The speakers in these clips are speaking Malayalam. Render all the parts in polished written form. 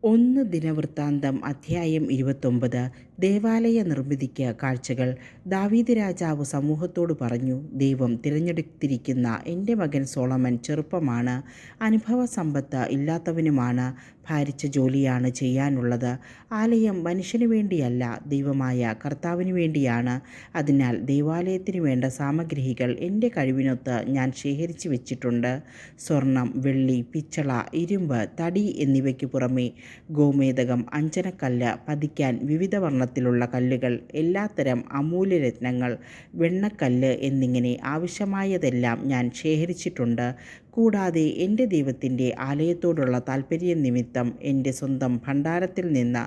ഒന്ന് ദിനവൃത്താന്തം അധ്യായം 29. ദേവാലയ നിർമ്മിതിക്ക് കാഴ്ചകൾ. ദാവീദ് രാജാവ് സമൂഹത്തോട് പറഞ്ഞു, ദൈവം തിരഞ്ഞെടുത്തിരിക്കുന്ന എൻ്റെ മകൻ സോളമൻ ചെറുപ്പമാണ്, അനുഭവസമ്പത്ത് ഇല്ലാത്തവനുമാണ്, ഭാരിച്ച ജോലിയാണ് ചെയ്യാനുള്ളത്. ആലയം മനുഷ്യന് വേണ്ടിയല്ല, ദൈവമായ കർത്താവിന് വേണ്ടിയാണ്. അതിനാൽ ദേവാലയത്തിന് വേണ്ട സാമഗ്രികൾ എൻ്റെ കഴിവിനൊത്ത് ഞാൻ ശേഖരിച്ചു വെച്ചിട്ടുണ്ട്. സ്വർണം, വെള്ളി, പിച്ചള, ഇരുമ്പ്, തടി എന്നിവയ്ക്ക് പുറമെ ഗോമേദകം, അഞ്ജനക്കല്ല്, പതിക്കാൻ വിവിധ വർണ്ണത്തിലുള്ള കല്ലുകൾ, എല്ലാത്തരം അമൂല്യരത്നങ്ങൾ, വെണ്ണക്കല്ല് എന്നിങ്ങനെ ആവശ്യമായതെല്ലാം ഞാൻ ശേഖരിച്ചിട്ടുണ്ട്. കൂടാതെ എൻ്റെ ദൈവത്തിൻ്റെ ആലയത്തോടുള്ള താൽപ്പര്യം നിമിത്തം എൻ്റെ സ്വന്തം ഭണ്ഡാരത്തിൽ നിന്ന്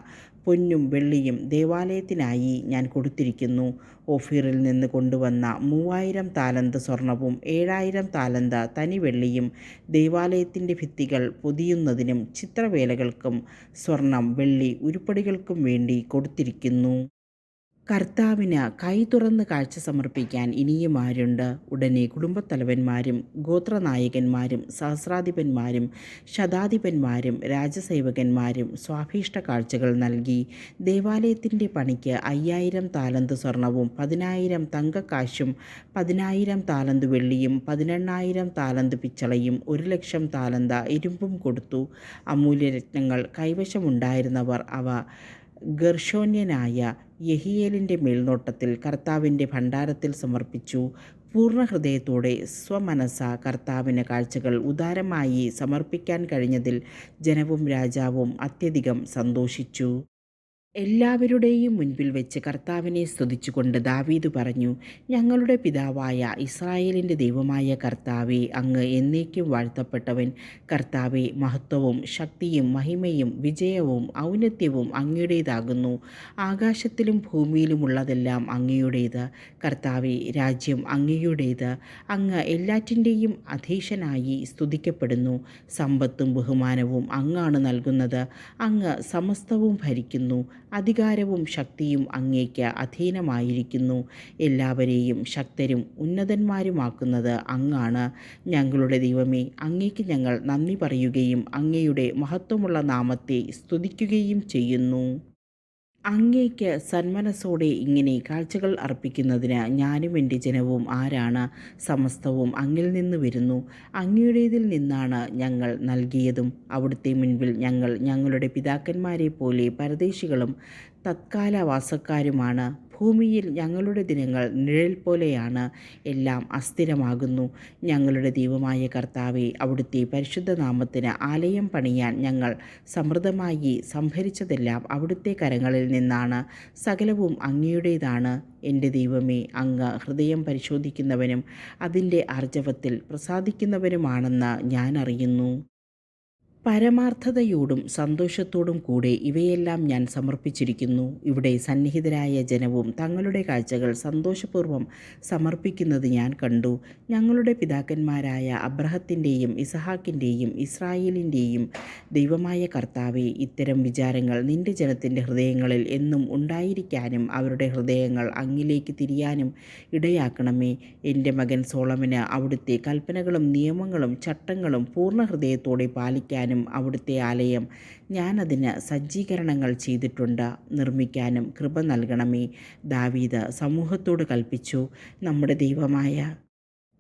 പൊന്നും വെള്ളിയും ദേവാലയത്തിനായി ഞാൻ കൊടുത്തിരിക്കുന്നു. ഓഫീറിൽ നിന്ന് കൊണ്ടുവന്ന 3000 താലന്ത് സ്വർണവും 7000 താലന്ത് തനിവെള്ളിയും ദേവാലയത്തിൻ്റെ ഭിത്തികൾ പൊതിയുന്നതിനും ചിത്രവേലകൾക്കും സ്വർണം, വെള്ളി, ഉരുപ്പടികൾക്കും വേണ്ടി കൊടുത്തിരിക്കുന്നു. കർത്താവിന് കൈ തുറന്ന് കാഴ്ച സമർപ്പിക്കാൻ ഇനിയും ആരുണ്ട്? ഉടനെ കുടുംബത്തലവന്മാരും ഗോത്രനായകന്മാരും സഹസ്രാധിപന്മാരും ശതാധിപന്മാരും രാജസേവകന്മാരും സ്വാഭീഷ്ട കാഴ്ചകൾ നൽകി. ദേവാലയത്തിൻ്റെ പണിക്ക് 5000 താലന്ത് സ്വർണവും 10000 തങ്കക്കാശും 10000 താലന്ത് വെള്ളിയും 18000 താലന്ത് പിച്ചളയും 1,00,000 താലന്ത് ഇരുമ്പും കൊടുത്തു. അമൂല്യരത്നങ്ങൾ കൈവശമുണ്ടായിരുന്നവർ അവ ഗർശോന്യനായ യെഹിയേലിൻ്റെ മേൽനോട്ടത്തിൽ കർത്താവിൻ്റെ ഭണ്ഡാരത്തിൽ സമർപ്പിച്ചു. പൂർണ്ണഹൃദയത്തോടെ സ്വമനസാ കർത്താവിന് കാഴ്ചകൾ ഉദാരമായി സമർപ്പിക്കാൻ കഴിഞ്ഞതിൽ ജനവും രാജാവും അത്യധികം സന്തോഷിച്ചു. എല്ലാവരുടെയും മുൻപിൽ വെച്ച് കർത്താവിനെ സ്തുതിച്ചുകൊണ്ട് ദാവീദ് പറഞ്ഞു, ഞങ്ങളുടെ പിതാവായ ഇസ്രായേലിൻ്റെ ദൈവമായ കർത്താവേ, അങ്ങ് എന്നേക്കും വാഴ്ത്തപ്പെട്ടവൻ. കർത്താവേ, മഹത്വവും ശക്തിയും മഹിമയും വിജയവും ഔന്നത്യവും അങ്ങയുടേതാകുന്നു. ആകാശത്തിലും ഭൂമിയിലുമുള്ളതെല്ലാം അങ്ങയുടേത്. കർത്താവേ, രാജ്യം അങ്ങയുടേത്. അങ്ങ് എല്ലാറ്റിൻ്റെയും അധീശനായി സ്തുതിക്കപ്പെടുന്നു. സമ്പത്തും ബഹുമാനവും അങ്ങാണ് നൽകുന്നത്. അങ്ങ് സമസ്തവും ഭരിക്കുന്നു. അധികാരവും ശക്തിയും അങ്ങേക്ക് അധീനമായിരിക്കുന്നു. എല്ലാവരെയും ശക്തരും ഉന്നതന്മാരുമാക്കുന്നത് അങ്ങാണ്. ഞങ്ങളുടെ ദൈവമേ, അങ്ങേക്ക് ഞങ്ങൾ നന്ദി പറയുകയും അങ്ങയുടെ മഹത്വമുള്ള നാമത്തെ സ്തുതിക്കുകയും ചെയ്യുന്നു. അങ്ങേക്ക് സന്മനസ്സോടെ ഇങ്ങനെ കാഴ്ചകൾ അർപ്പിക്കുന്നതിന് ഞാനും എൻ്റെ ജനവും ആരാണ്? സമസ്തവും അങ്ങിൽ നിന്ന് വരുന്നു. അങ്ങയുടേതിൽ നിന്നാണ് ഞങ്ങൾ നൽകിയതും. അവിടുത്തെ മുൻപിൽ ഞങ്ങൾ ഞങ്ങളുടെ പിതാക്കന്മാരെ പോലെ പരദേശികളും തത്കാലവാസക്കാരുമാണ്. ഭൂമിയിൽ ഞങ്ങളുടെ ദിനങ്ങൾ നിഴൽ പോലെയാണ്, എല്ലാം അസ്ഥിരമാകുന്നു. ഞങ്ങളുടെ ദൈവമായ കർത്താവേ, അവിടുത്തെ പരിശുദ്ധ നാമത്തിന് ആലയം പണിയാൻ ഞങ്ങൾ സമൃദ്ധമായി സംഭരിച്ചതെല്ലാം അവിടുത്തെ കരങ്ങളിൽ നിന്നാണ്. സകലവും അങ്ങയുടേതാണ്. എൻ്റെ ദൈവമേ, അങ്ങ് ഹൃദയം പരിശോധിക്കുന്നവനും അതിൻ്റെ ആർജവത്തിൽ പ്രസാദിക്കുന്നവനുമാണെന്ന് ഞാൻ അറിയുന്നു. പരമാർത്ഥതയോടും സന്തോഷത്തോടും കൂടെ ഇവയെല്ലാം ഞാൻ സമർപ്പിച്ചിരിക്കുന്നു. ഇവിടെ സന്നിഹിതരായ ജനവും തങ്ങളുടെ കാഴ്ചകൾ സന്തോഷപൂർവ്വം സമർപ്പിക്കുന്നത് ഞാൻ കണ്ടു. ഞങ്ങളുടെ പിതാക്കന്മാരായ അബ്രാഹത്തിൻ്റെയും ഇസഹാക്കിൻ്റെയും ഇസ്രായേലിൻ്റെയും ദൈവമായ കർത്താവേ, ഇത്തരം വിചാരങ്ങൾ നിൻ്റെ ജനത്തിൻ്റെ ഹൃദയങ്ങളിൽ എന്നും ഉണ്ടായിരിക്കാനും അവരുടെ ഹൃദയങ്ങൾ അങ്ങിലേക്ക് തിരിയാനും ഇടയാക്കണമേ. എൻ്റെ മകൻ സോളമന് അവിടുത്തെ കൽപ്പനകളും നിയമങ്ങളും ചട്ടങ്ങളും പൂർണ്ണ ഹൃദയത്തോടെ പാലിക്കാനും അവിടുത്തെ ആലയം ഞാനതിന് സജ്ജീകരണങ്ങൾ ചെയ്തിട്ടുണ്ട്, നിർമ്മിക്കാനും കൃപ നൽകണമേ. ദാവീദ് സമൂഹത്തോട് കൽപ്പിച്ചു, നമ്മുടെ ദൈവമായ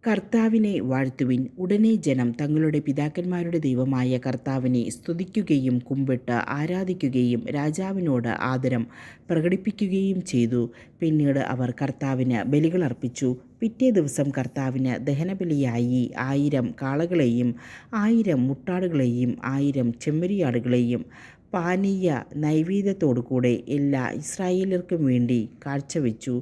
കർത്താവിനെ വാഴ്ത്തുവിൻ. ഉടനെ ജനം തങ്ങളുടെ പിതാക്കന്മാരുടെ ദൈവമായ കർത്താവിനെ സ്തുതിക്കുകയും കുമ്പിട്ട് ആരാധിക്കുകയും രാജാവിനോട് ആദരം പ്രകടിപ്പിക്കുകയും ചെയ്തു. പിന്നീട് അവർ കർത്താവിന് ബലികൾ അർപ്പിച്ചു. പിറ്റേ ദിവസം കർത്താവിന് ദഹനബലിയായി 1000 കാളകളെയും 1000 മുട്ടാടുകളെയും 1000 ചെമ്മരിയാടുകളെയും പാനീയ നൈവേദ്യത്തോടുകൂടെ എല്ലാ ഇസ്രായേല്യർക്കും വേണ്ടി കാഴ്ചവെച്ചു.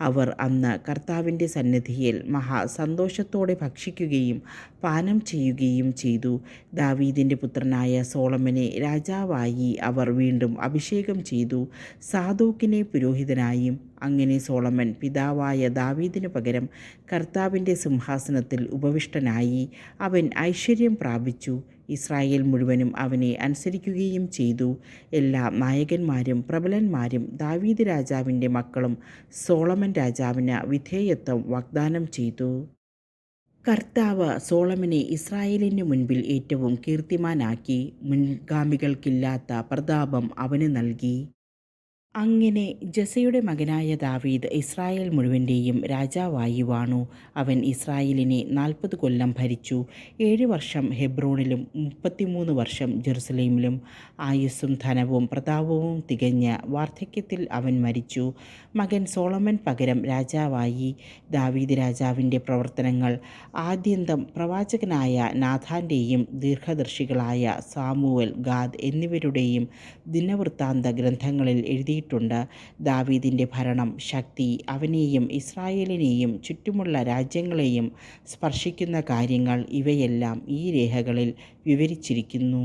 അവർ അന്ന് കർത്താവിൻ്റെ സന്നിധിയിൽ മഹാസന്തോഷത്തോടെ ഭക്ഷിക്കുകയും പാനം ചെയ്യുകയും ചെയ്തു. ദാവീദിൻ്റെ പുത്രനായ സോളമനെ രാജാവായി അവർ വീണ്ടും അഭിഷേകം ചെയ്തു, സാദോക്കിനെ പുരോഹിതനായും. അങ്ങനെ സോളമൻ പിതാവായ ദാവീദിനു പകരം കർത്താവിൻ്റെ സിംഹാസനത്തിൽ ഉപവിഷ്ടനായി. അവൻ ഐശ്വര്യം പ്രാപിച്ചു. ഇസ്രായേൽ മുഴുവനും അവനെ അനുസരിക്കുകയും ചെയ്തു. എല്ലാ നായകന്മാരും പ്രബലന്മാരും ദാവീദ് രാജാവിൻ്റെ മക്കളും സോളമൻ രാജാവിന് വിധേയത്വം വാഗ്ദാനം ചെയ്തു. കർത്താവ് സോളമനെ ഇസ്രായേലിന് മുൻപിൽ ഏറ്റവും കീർത്തിമാനാക്കി. മുൻഗാമികൾക്കില്ലാത്ത പ്രതാപം അവന് നൽകി. അങ്ങനെ ജെസയുടെ മകനായ ദാവീദ് ഇസ്രായേൽ മുഴുവൻ്റെയും രാജാവായി വാണു. അവൻ ഇസ്രായേലിനെ 40 കൊല്ലം ഭരിച്ചു. 7 വർഷം ഹെബ്രോണിലും 33 വർഷം ജെറുസലേമിലും. ആയുസ്സും ധനവും പ്രതാപവും തികഞ്ഞ വാർദ്ധക്യത്തിൽ അവൻ മരിച്ചു. മകൻ സോളമൻ പകരം രാജാവായി. ദാവീദ് രാജാവിൻ്റെ പ്രവർത്തനങ്ങൾ ആദ്യന്തം പ്രവാചകനായ നാഥാൻ്റെയും ദീർഘദർശികളായ സാമുവൽ, ഗാദ് എന്നിവരുടെയും ദിനവൃത്താന്ത ഗ്രന്ഥങ്ങളിൽ എഴുതിയിട്ടുണ്ട്. ദാവീദിൻ്റെ ഭരണം, ശക്തി, അവനെയും ഇസ്രായേലിനെയും ചുറ്റുമുള്ള രാജ്യങ്ങളെയും സ്പർശിക്കുന്ന കാര്യങ്ങൾ, ഇവയെല്ലാം ഈ രേഖകളിൽ വിവരിച്ചിരിക്കുന്നു.